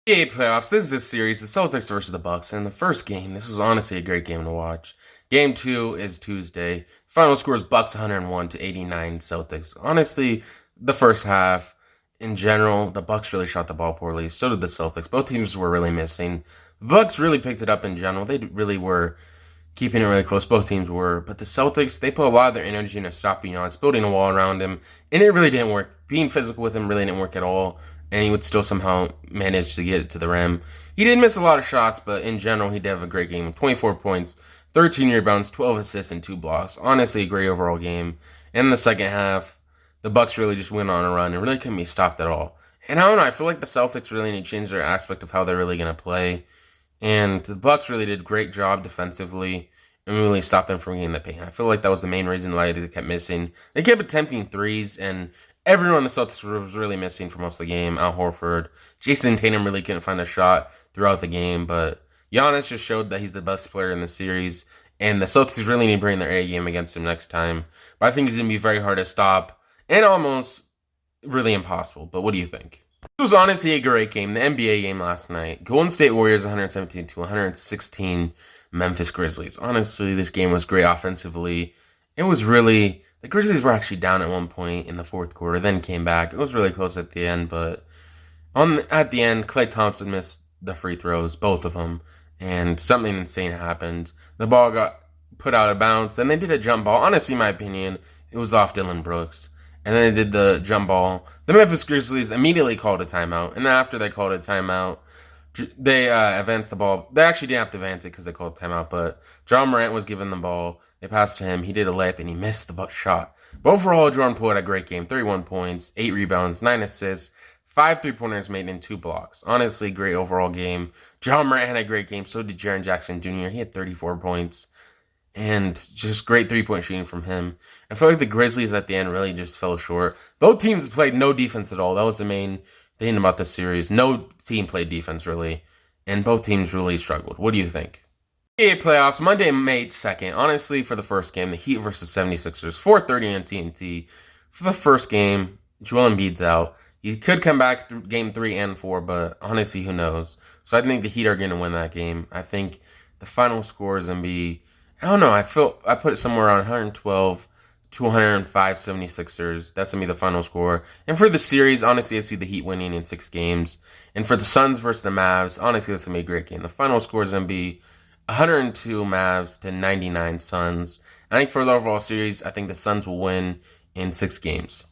NBA playoffs. This is this series, the Celtics versus the Bucks. And the first game, this was honestly a great game to watch. Game 2 is Tuesday. Final score is Bucks 101 to 89 Celtics. Honestly, the first half, in general, the Bucks really shot the ball poorly. So did the Celtics. Both teams were really missing. The Bucks really picked it up in general. They really were keeping it really close. Both teams were. But the Celtics, they put a lot of their energy into stopping Giannis, building a wall around him. And it really didn't work. Being physical with him really didn't work at all. And he would still somehow manage to get it to the rim. He did miss a lot of shots, but in general, he did have a great game. 24 points, 13 rebounds, 12 assists, and 2 blocks. Honestly, a great overall game. And in the second half, the Bucks really just went on a run and really couldn't be stopped at all. And I don't know, I feel like the Celtics really need to change their aspect of how they're really going to play. And the Bucks really did a great job defensively and really stopped them from getting the paint. I feel like that was the main reason why they kept missing. They kept attempting threes, and everyone on the Celtics was really missing for most of the game. Al Horford, Jason Tatum really couldn't find a shot throughout the game, but Giannis just showed that he's the best player in the series, and the Celtics really need to bring their A game against him next time. But I think he's going to be very hard to stop and almost really impossible. But what do you think? This was honestly a great game, the NBA game last night. Golden State Warriors 117 to 116 Memphis Grizzlies. Honestly, this game was great offensively. It was really... The Grizzlies were actually down at one point in the fourth quarter, then came back. It was really close at the end, but at the end, Klay Thompson missed the free throws, both of them, and something insane happened. The ball got put out of bounds. Then they did a jump ball. Honestly, in my opinion, it was off Dylan Brooks. And then they did the jump ball. The Memphis Grizzlies immediately called a timeout, and then after they called a timeout, they advanced the ball. They actually didn't have to advance it because they called timeout, but John Morant was given the ball. They passed to him. He did a layup, and he missed the shot. But overall, Jordan Poole had a great game. 31 points, 8 rebounds, 9 assists, 5 3-pointers made, and 2 blocks. Honestly, great overall game. John Morant had a great game. So did Jaren Jackson Jr. He had 34 points. And just great three-point shooting from him. I feel like the Grizzlies at the end really just fell short. Both teams played no defense at all. That was the main thing about this series. No team played defense, really. And both teams really struggled. What do you think? NBA playoffs, Monday, May 2nd. Honestly, for the first game, the Heat versus 76ers. 4:30 on TNT. For the first game, Joel Embiid's out. He could come back through game 3 and 4, but honestly, who knows? So I think the Heat are going to win that game. I think the final score is going to be... I don't know. I put it somewhere around 112 to 105 76ers. That's going to be the final score. And for the series, honestly, I see the Heat winning in 6 games. And for the Suns versus the Mavs, honestly, that's going to be a great game. The final score is going to be 102 Mavs to 99 Suns. I think for the overall series, I think the Suns will win in 6 games.